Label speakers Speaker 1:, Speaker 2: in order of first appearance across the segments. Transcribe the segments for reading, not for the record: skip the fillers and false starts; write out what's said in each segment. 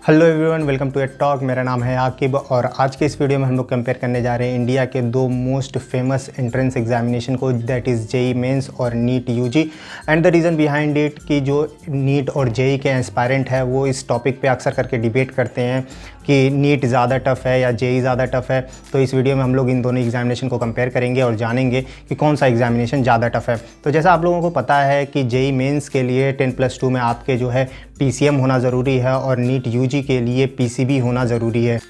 Speaker 1: Hello everyone, welcome to a talk. मेरा नाम है आकिब और आज के इस वीडियो में हम लोग कंपेयर करने जा रहे हैं इंडिया के दो मोस्ट फेमस एंट्रेंस एग्जामिनेशन को, दैट इज़ जेई मेंस और NEET UG. And the reason behind it कि जो नीट और जेई के एस्पायरेंट है वो इस टॉपिक पे अक्सर करके डिबेट करते हैं कि नीट ज़्यादा टफ़ है या जेई ज़्यादा टफ़ है। तो इस वीडियो में हम लोग इन दोनों एग्जामिनेशन को कंपेयर करेंगे और जानेंगे कि कौन सा एग्जामिनेशन ज़्यादा टफ़ है। तो जैसा आप लोगों को पता है कि जेई मेंस के लिए 10+2 में आपके जो है पीसीएम होना ज़रूरी है और नीट यूजी के लिए पीसीबी होना ज़रूरी है।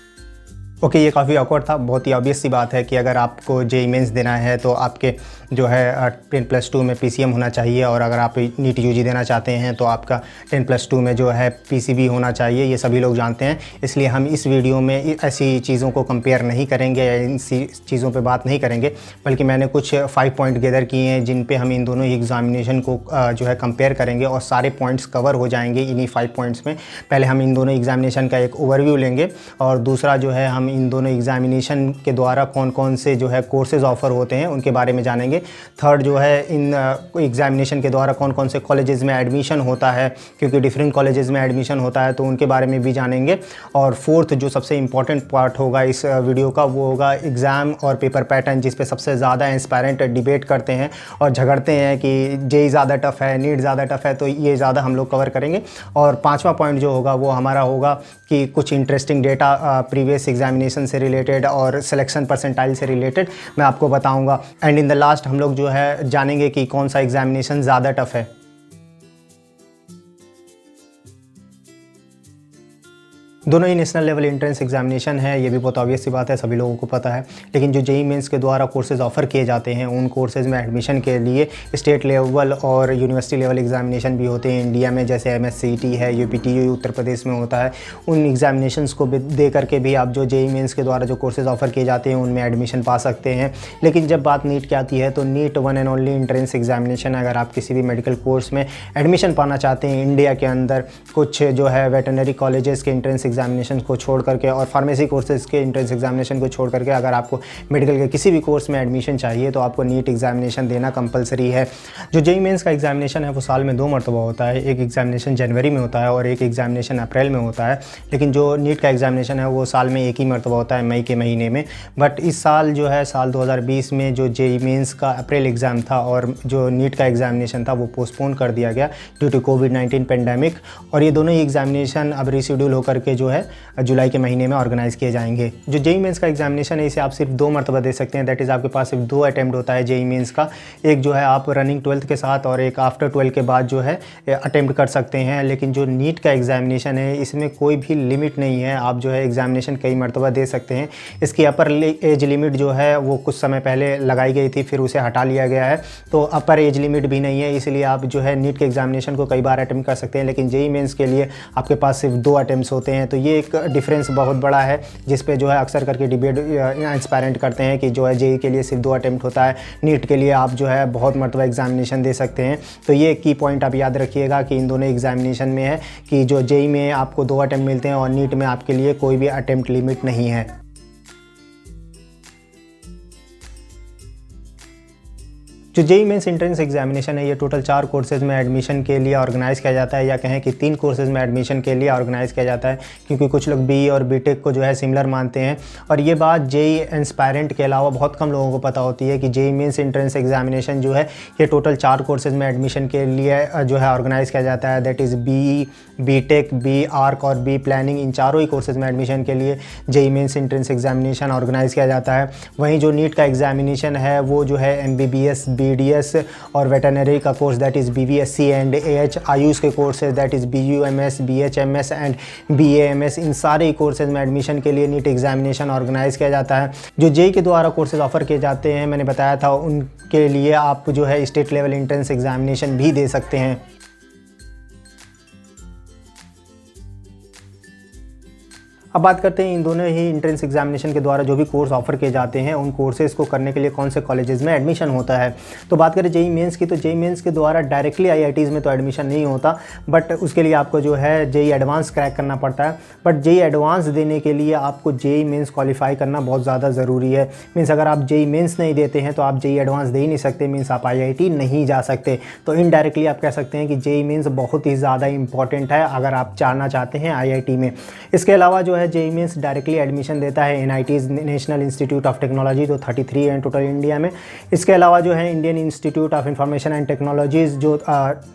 Speaker 1: ओके, ये काफ़ी ऑकवर्ड था। बहुत ही ऑब्वियस सी बात है कि अगर आपको जेई मेंस देना है तो आपके जो है 10+2 में पीसीएम होना चाहिए, और अगर आप नीट यूजी देना चाहते हैं तो आपका 10+2 में जो है पीसीबी होना चाहिए। ये सभी लोग जानते हैं, इसलिए हम इस वीडियो में ऐसी चीज़ों को कंपेयर नहीं करेंगे या इन चीज़ों पे बात नहीं करेंगे, बल्कि मैंने कुछ 5 पॉइंट गैदर किए हैं जिन पे हम इन दोनों एग्जामिनेशन को जो है कंपेयर करेंगे और सारे पॉइंट्स कवर हो जाएंगे इन्हीं 5 पॉइंट्स में। पहले हम इन दोनों एग्जामिनेशन का एक ओवरव्यू लेंगे और दूसरा जो है हम इन दोनों एग्जामिनेशन के द्वारा कौन कौन से जो है कोर्सेज ऑफर होते हैं उनके बारे में जानेंगे। थर्ड जो है इन एग्जामिनेशन के द्वारा कौन कौन से कॉलेजेस में एडमिशन होता है, क्योंकि डिफरेंट कॉलेजेस में एडमिशन होता है तो उनके बारे में भी जानेंगे। और फोर्थ जो सबसे इंपॉर्टेंट पार्ट होगा इस वीडियो का वो होगा एग्ज़ाम और पेपर पैटर्न, जिस पे सबसे ज़्यादा एस्पायरेंट डिबेट करते हैं और झगड़ते हैं कि जेई ज़्यादा टफ़ है, नीट ज़्यादा टफ़ है, तो ये ज़्यादा हम लोग कवर करेंगे। और पाँचवा पॉइंट जो होगा वो हमारा होगा कि कुछ इंटरेस्टिंग डेटा प्रीवियस एग्जामिनेशन से रिलेटेड और सिलेक्शन परसेंटाइल से रिलेटेड मैं आपको बताऊंगा। एंड इन द लास्ट हम लोग जो है जानेंगे कि कौन सा एग्जामिनेशन ज़्यादा टफ है। दोनों ही नेशनल लेवल एंट्रेंस एग्जामिनेशन है, ये भी बहुत ऑब्वियस सी बात है, सभी लोगों को पता है। लेकिन जो जेई मेंस के द्वारा कोर्सेज ऑफर किए जाते हैं उन कोर्सेज में एडमिशन के लिए स्टेट लेवल और यूनिवर्सिटी लेवल एग्जामिनेशन भी होते हैं इंडिया में, जैसे एमएससीईटी है, यूपीटीयू उत्तर प्रदेश में होता है। उन एग्जामिनेशंस को दे करके भी आप जो जेई मेंस के द्वारा जो कोर्सेज ऑफर किए जाते हैं उनमें एडमिशन पा सकते हैं। लेकिन जब बात नीट की आती है तो NEET one and only entrance examination. अगर आप किसी भी मेडिकल कोर्स में एडमिशन पाना चाहते हैं इंडिया के अंदर, कुछ जो है वेटरनरी कॉलेजेस के एंट्रेंस एग्जामिनेशन को छोड़ करके और फार्मेसी कोर्सेज के एंट्रेंस एग्जामिनेशन को छोड़ करके अगर आपको मेडिकल के किसी भी कोर्स में एडमिशन चाहिए तो आपको नीट एग्जामिनेशन देना कंपलसरी है। जो जेई मेंस का एग्जामिनेशन है वो साल में 2 मरतबा होता है, एक एग्जामिनेशन जनवरी में होता है और एक एग्जामिनेशन अप्रैल में होता है। लेकिन जो नीट का एग्जामिनेशन है वो साल में एक ही मरतबा होता है, मई के महीने में। बट इस साल जो है साल 2020 में जो जेई मेंस का अप्रैल एग्ज़ाम था और जो नीट का एग्जामिनेशन था वो पोस्टपोन कर दिया गया ड्यू टू कोविड-19 पेंडेमिक, और ये दोनों ही एग्जामिनेशन अब रीशेड्यूल होकर के जो है जुलाई के महीने में ऑर्गेनाइज़ किए जाएंगे। जो जेई मेंस का एग्जामिनेशन है इसे आप सिर्फ 2 मरतबा दे सकते हैं, दैट इज़ आपके पास सिर्फ 2 अटैम्प्ट होता है जेई मेंस का। एक जो है आप रनिंग 12th के साथ और एक आफ्टर 12 के बाद जो है अटैम्प्ट कर सकते हैं। लेकिन जो नीट का एग्जामिनेशन है इसमें कोई भी लिमिट नहीं है, आप जो है एग्जामिनेशन कई मरतबा दे सकते हैं। इसकी अपर एज लिमिट जो है वो कुछ समय पहले लगाई गई थी, फिर उसे हटा लिया गया है, तो अपर एज लिमिट भी नहीं है, इसलिए आप जो है नीट के एग्जामिनेशन को कई बार अटैम्प्ट कर सकते हैं। लेकिन जेई मेंस के लिए आपके पास सिर्फ 2 अटैम्प्ट्स होते हैं, तो ये एक डिफरेंस बहुत बड़ा है जिस पे जो है अक्सर करके डिबेट इंस्पायरेंट करते हैं कि जो है जेई के लिए सिर्फ 2 अटैम्प्ट होता है, नीट के लिए आप जो है बहुत मरतबा एग्जामिनेशन दे सकते हैं। तो ये की पॉइंट आप याद रखिएगा कि इन दोनों एग्जामिनेशन में है कि जो जेई में आपको 2 अटैम्प्ट मिलते हैं और नीट में आपके लिए कोई भी अटैम्प्ट लिमिट नहीं है। जो जेई मेंस एंट्रेंस एग्जामिनेशन है ये टोटल 4 कोर्सेज में एडमिशन के लिए ऑर्गेनाइज़ किया जाता है, या कहें कि 3 कोर्सेज में एडमिशन के लिए ऑर्गेनाइज़ किया जाता है, क्योंकि कुछ लोग बीई और बीटेक को जो है सिमिलर मानते हैं। और ये बात जेई एस्पायरेंट के अलावा बहुत कम लोगों को पता होती है कि जेई मेंस एंट्रेंस एग्जामिनेशन जो है ये टोटल 4 कोर्सेज में एडमिशन के लिए जो है ऑर्गेनाइज़ किया जाता है, that is BE, BTech, B Arch और बी प्लानिंग। इन चारों ही कोर्सेज में एडमिशन के लिए JEE Mains entrance examination organise किया जाता है। वहीं जो नीट का एग्जामिनेशन है वो जो है एमबीबीएस, बीडीएस और वेटरनरी का course that is BVSc and AH, AYUSH के courses that is BUMS, BHMS and BAMS, इन सारे कोर्सेज में एडमिशन के लिए नीट एग्जामिनेशन ऑर्गेनाइज़ किया जाता है। जो जेई के द्वारा कोर्सेज ऑफर किए जाते हैं मैंने बताया था, उनके लिए आप जो है स्टेट लेवल एंट्रेंस एग्जामिनेशन भी दे सकते हैं। अब बात करते हैं इन दोनों ही एंट्रेंस एग्जामिनेशन के द्वारा जो भी कोर्स ऑफर किए जाते हैं उन कोर्सेज़ को करने के लिए कौन से कॉलेजेस में एडमिशन होता है। तो बात करें जेई मेंस की, तो जेई मेंस के द्वारा डायरेक्टली आईआईटीज़ में तो एडमिशन नहीं होता, बट उसके लिए आपको जो है जेई एडवांस क्रैक करना पड़ता है। बट जेई एडवांस देने के लिए आपको जेई मेंस क्वालिफाई करना बहुत ज़्यादा ज़रूरी है। मीन्स अगर आप जेई मेंस नहीं देते हैं तो आप जेई एडवांस दे ही नहीं सकते, मीन्स आप आईआईटी नहीं जा सकते। तो इनडायरेक्टली आप कह सकते हैं कि जेई मेंस बहुत ही ज़्यादा इंपॉर्टेंट है अगर आप जाना चाहते हैं आईआईटी में। इसके अलावा जो है जेई मेंस डायरेक्टली एडमिशन देता है NITs, national institute of technology, तो 33 हैं टोटल इंडिया में। इसके अलावा जो है Indian institute of information and technologies, जो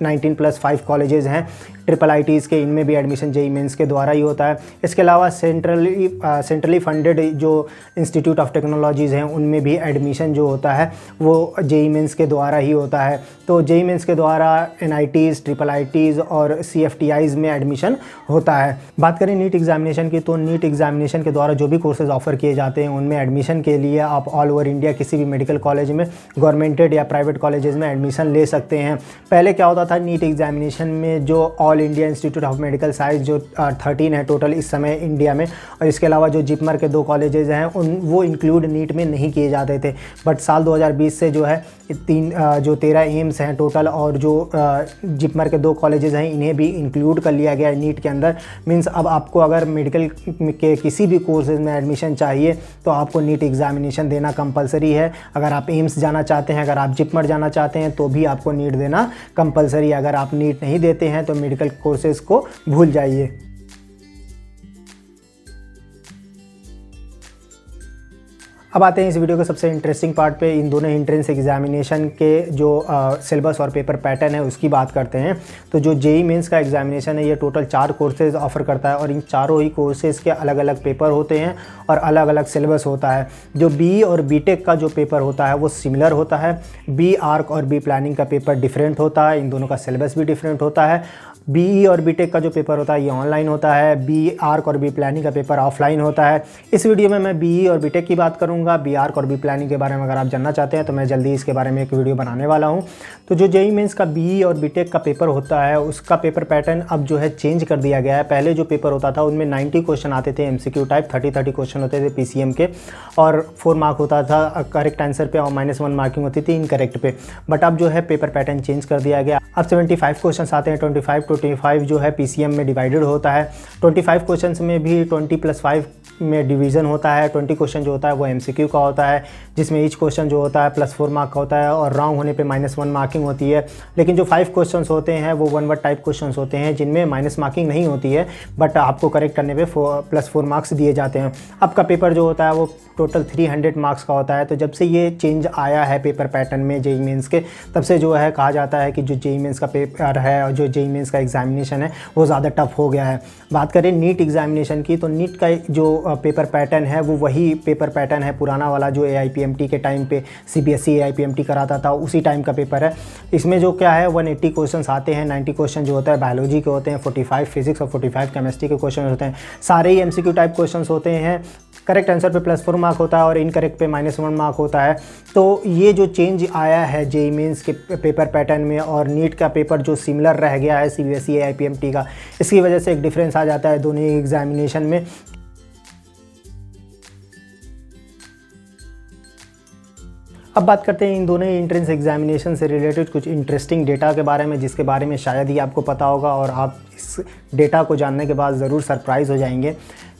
Speaker 1: 19+5 कॉलेजेस हैं ट्रिपल आईटीज़ के, इनमें भी एडमिशन जेई मेंस के द्वारा ही होता है। इसके अलावा सेंट्रली फंडेड जो इंस्टीट्यूट ऑफ टेक्नोलॉजीज़ हैं उनमें भी एडमिशन जो होता है वो जेई मेंस के द्वारा ही होता है। तो जेई मेंस के द्वारा एनआईटीज़, ट्रिपल आईटीज़ और सीएफटीआईज़ में एडमिशन होता है। बात करें नीट एग्जामिनेशन की, तो नीट एग्जामिनेशन के द्वारा जो भी कोर्सेज ऑफर किए जाते हैं उनमें एडमिशन के लिए आप ऑल ओवर इंडिया किसी भी मेडिकल कॉलेज में, गवर्नमेंटेड या प्राइवेट कॉलेजेस में एडमिशन ले सकते हैं। पहले क्या होता था, नीट एग्जामिनेशन में जो all India institute of medical science जो 13 है टोटल इस समय इंडिया में, और इसके अलावा जो जिपमर के 2 कॉलेजेस हैं वो इंक्लूड नीट में नहीं किए जाते थे। बट साल 2020 से जो है 13 एम्स हैं टोटल, और जो जिपमर के 2 कॉलेजेस हैं इन्हें भी इंक्लूड कर लिया गया है नीट के अंदर। मीन्स अब आपको अगर मेडिकल के किसी भी कोर्सेज में एडमिशन चाहिए तो आपको नीट एग्जामिनेशन देना कंपलसरी है। अगर आप एम्स जाना चाहते हैं, अगर आप जिपमर जाना चाहते हैं तो भी आपको नीट देना कंपलसरी है। अगर आप नीट नहीं देते हैं तो मेडिकल कोर्सेज को भूल जाइए। अब आते हैं इस वीडियो के सबसे इंटरेस्टिंग पार्ट पे। इन दोनों एंट्रेंस एग्जामिनेशन के जो सिलेबस और पेपर पैटर्न है उसकी बात करते हैं। तो जो जेई मेंस का एग्जामिनेशन है ये टोटल 4 कोर्सेज ऑफर करता है, और इन चारों ही कोर्सेज के अलग अलग पेपर होते हैं और अलग अलग सिलेबस होता है। जो बी और बीटेक का जो पेपर होता है वो सिमिलर होता है। बी आर्क और बी प्लानिंग का पेपर डिफरेंट होता है, इन दोनों का सिलेबस भी डिफरेंट होता है। बीई और बीटेक का जो पेपर होता है ये ऑनलाइन होता है, बी आर्क और बी प्लानिंग का पेपर ऑफलाइन होता है। इस वीडियो में मैं बीई और बीटेक की बात करूंगा। बी आर्क और बी प्लानिंग के बारे में अगर आप जानना चाहते हैं तो मैं जल्दी इसके बारे में एक वीडियो बनाने वाला हूं। तो जो जेई मेंस का बीई और बीटेक का पेपर होता है उसका पेपर पैटर्न अब जो है चेंज कर दिया गया है। पहले जो पेपर होता था उनमें 90 क्वेश्चन आते थे एमसीक्यू टाइप, 30 क्वेश्चन होते थे पीसीएम के, और 4 मार्क होता था करेक्ट आंसर पे और -1 मार्किंग होती थी इनकरेक्ट पे। बट अब जो है पेपर पैटर्न चेंज कर दिया गया। अब 75 क्वेश्चन आते हैं, 25 जो है पीसीएम में डिवाइडेड होता है। 25 क्वेश्चंस में भी 20+5 में डिवीज़न होता है। 20 क्वेश्चन जो होता है वो एमसीक्यू का होता है, जिसमें ईच क्वेश्चन जो होता है +4 मार्क का होता है और रॉन्ग होने पे -1 मार्किंग होती है। लेकिन जो 5 क्वेश्चंस होते हैं वो 1 वर्ड टाइप क्वेश्चंस होते हैं जिनमें माइनस मार्किंग नहीं होती है, बट आपको करेक्ट करने पे +4 मार्क्स दिए जाते हैं। अब का पेपर जो होता है वो टोटल 300 मार्क्स का होता है। तो जब से ये चेंज आया है पेपर पैटर्न में जेई मेंस के, तब से जो है कहा जाता है कि जो जेई मेंस का पेपर है और जो जेई मेंस का एग्जामिनेशन है वो ज़्यादा टफ हो गया है। बात करें नीट एग्जामिनेशन की, तो नीट का जो पेपर पैटर्न है वो वही पेपर पैटर्न है पुराना वाला जो एआईपीएमटी के टाइम पे सीबीएसई एआईपीएमटी कराता था, उसी टाइम का पेपर है। इसमें जो क्या है 180 क्वेश्चन आते हैं, 90 क्वेश्चन जो होता है बायोलॉजी के होते हैं, 45 फिजिक्स और 45 केमिस्ट्री के क्वेश्चन होते हैं। सारे ही एमसीक्यू टाइप क्वेश्चन होते हैं। करेक्ट आंसर पे +4 मार्क होता है और इनकरेक्ट पे -1 मार्क होता है। तो ये जो चेंज आया है जेई मेंस के पेपर पैटर्न में, और नीट का पेपर जो सिमिलर रह गया है सीबीएसई एआईपीएमटी का, इसकी वजह से एक डिफरेंस आ जाता है दोनों ही एग्जामिनेशन में। अब बात करते हैं इन दोनों ही एंट्रेंस एग्जामिनेशन से रिलेटेड कुछ इंटरेस्टिंग डेटा के बारे में, जिसके बारे में शायद ही आपको पता होगा और आप इस डेटा को जानने के बाद ज़रूर सरप्राइज़ हो जाएंगे।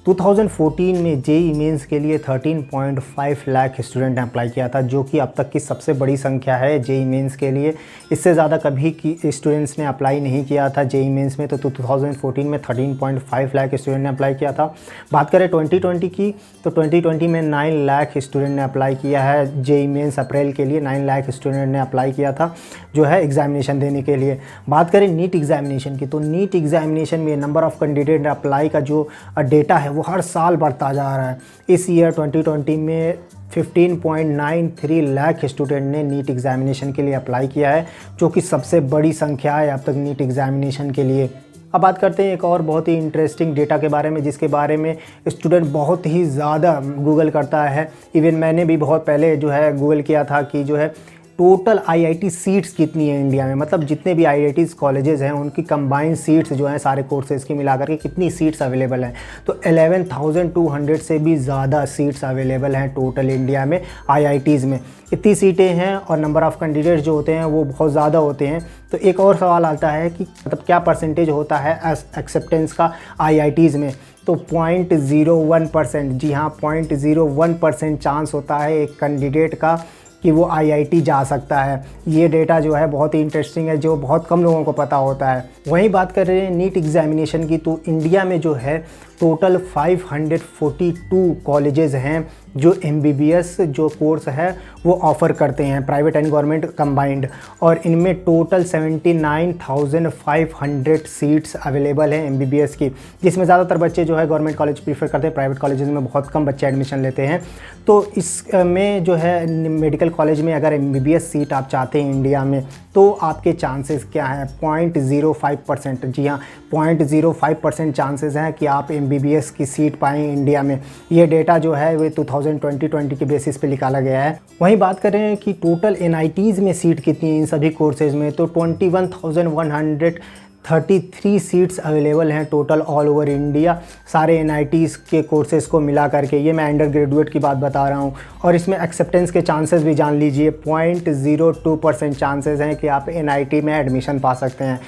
Speaker 1: 2014 में जेई मेंस के लिए 13.5 लाख स्टूडेंट ने अप्लाई किया था, जो कि अब तक की सबसे बड़ी संख्या है जेई मेंस के लिए। इससे ज़्यादा कभी की स्टूडेंट्स ने अप्लाई नहीं किया था जेई मेंस में। तो 2014 में 13.5 लाख स्टूडेंट ने अप्लाई किया था। बात करें 2020 की, तो 2020 में 9 लाख स्टूडेंट ने अप्लाई किया है जेई मेंस। अप्रैल के लिए 9 लाख स्टूडेंट ने अप्लाई किया था जो है एग्जामिनेशन देने के लिए। बात करें नीट एग्जामिनेशन की, तो नीट एग्जामिनेशन में नंबर ऑफ़ कैंडिडेट अप्लाई का जो डेटा है वो हर साल बढ़ता जा रहा है। इस ईयर 2020 में 15.93 लाख स्टूडेंट ने नीट एग्जामिनेशन के लिए अप्लाई किया है, जो कि सबसे बड़ी संख्या है अब तक नीट एग्जामिनेशन के लिए। अब बात करते हैं एक और बहुत ही इंटरेस्टिंग डेटा के बारे में, जिसके बारे में स्टूडेंट बहुत ही ज़्यादा गूगल करता है। इवन मैंने भी बहुत पहले जो है गूगल किया था कि जो है टोटल आईआईटी सीट्स कितनी है इंडिया में, मतलब जितने भी आईआईटी कॉलेजेस हैं उनकी कंबाइंड सीट्स जो हैं सारे कोर्सेज़ की मिलाकर के कितनी सीट्स अवेलेबल हैं, तो 11,200 से भी ज़्यादा सीट्स अवेलेबल हैं टोटल इंडिया में आईआईटीज़ में। इतनी सीटें हैं और नंबर ऑफ़ कैंडिडेट्स जो होते हैं वो बहुत ज़्यादा होते हैं। तो एक और सवाल आता है कि मतलब क्या परसेंटेज होता है एक्सेप्टेंस का आईआईटीज़ में, तो 0.01%, जी हाँ 0.01% चांस होता है एक कैंडिडेट का कि वो आईआईटी जा सकता है। ये डेटा जो है बहुत ही इंटरेस्टिंग है, जो बहुत कम लोगों को पता होता है। वहीं बात कर रहे हैं नीट एग्ज़ामिनेशन की, तो इंडिया में जो है टोटल 542 कॉलेजेस हैं जो एमबीबीएस जो कोर्स है वो ऑफ़र करते हैं, प्राइवेट एंड गवर्नमेंट कंबाइंड, और इनमें टोटल 79,500 सीट्स अवेलेबल हैं एमबीबीएस की, जिसमें ज़्यादातर बच्चे जो है गवर्नमेंट कॉलेज प्रीफर करते हैं, प्राइवेट कॉलेजेस में बहुत कम बच्चे एडमिशन लेते हैं। तो इसमें जो है मेडिकल कॉलेज में अगर एमबीबीएस सीट आप चाहते हैं इंडिया में, तो आपके चांसेस क्या हैं, 0.05%, जी हाँ 0.05% चांसेस हैं कि आप एमबीबीएस की सीट पाएँ इंडिया में। ये डेटा जो है वो 2020 के बेसिस पे निकाला गया है। वहीं बात करें कि टोटल एनआईटीज़ में सीट कितनी है इन सभी कोर्सेज़ में, तो 21,133 सीट्स अवेलेबल हैं टोटल ऑल ओवर इंडिया सारे एनआईटीज़ के कोर्सेज़ को मिला करके। ये मैं अंडर ग्रेजुएट की बात बता रहा हूँ। और इसमें एक्सेप्टेंस के चांसेस भी जान लीजिए, 0.02% चांसेस हैं कि आप एनआईटी में एडमिशन पा सकते हैं।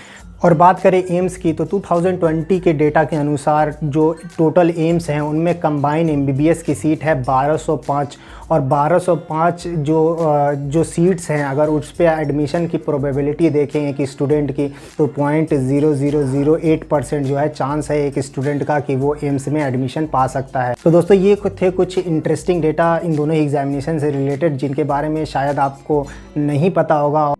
Speaker 1: और बात करें एम्स की, तो 2020 के डेटा के अनुसार जो टोटल एम्स हैं उनमें कंबाइन एमबीबीएस की सीट है 1205, और 1205 जो सीट्स हैं अगर उस पर एडमिशन की प्रोबेबिलिटी देखें कि स्टूडेंट की, तो 0.0008% जो है चांस है एक स्टूडेंट का कि वो एम्स में एडमिशन पा सकता है। तो दोस्तों ये थे कुछ इंटरेस्टिंग डेटा इन दोनों ही एग्जामिनेशन से रिलेटेड जिनके बारे में शायद आपको नहीं पता होगा।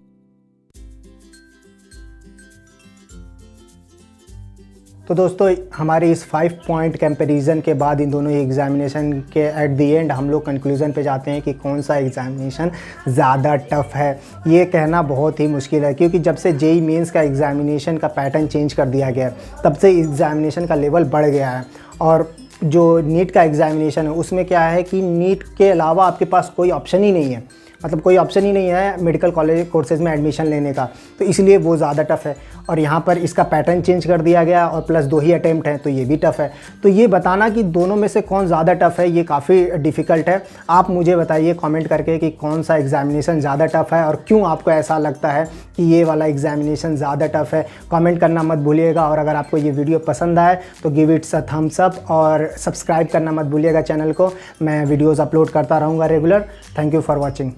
Speaker 1: तो दोस्तों हमारे इस 5 पॉइंट कंपैरिजन के बाद इन दोनों एग्जामिनेशन के एट द एंड हम लोग कंक्लूज़न पे जाते हैं कि कौन सा एग्जामिनेशन ज़्यादा टफ़ है। ये कहना बहुत ही मुश्किल है, क्योंकि जब से जेईई मेंस का एग्जामिनेशन का पैटर्न चेंज कर दिया गया तब से एग्जामिनेशन का लेवल बढ़ गया है। और जो नीट का एग्जामिनेशन है उसमें क्या है कि नीट के अलावा आपके पास कोई ऑप्शन ही नहीं है, मतलब कोई ऑप्शन ही नहीं है मेडिकल कॉलेज कोर्सेज़ में एडमिशन लेने का, तो इसलिए वो ज़्यादा टफ़ है। और यहाँ पर इसका पैटर्न चेंज कर दिया गया और प्लस 2 ही अटैम्प्ट हैं, तो ये भी टफ़ है। तो ये बताना कि दोनों में से कौन ज़्यादा टफ़ है ये काफ़ी डिफ़िकल्ट है। आप मुझे बताइए कमेंट करके कि कौन सा एग्जामिनेशन ज़्यादा टफ़ है और क्यों आपको ऐसा लगता है कि ये वाला एग्जामिनेशन ज़्यादा टफ़ है। कमेंट करना मत भूलिएगा, और अगर आपको ये वीडियो पसंद आए तो give it's a thumbs up, और सब्सक्राइब करना मत भूलिएगा चैनल को। मैं वीडियोज़ अपलोड करता रहूँगा regular. Thank you for watching.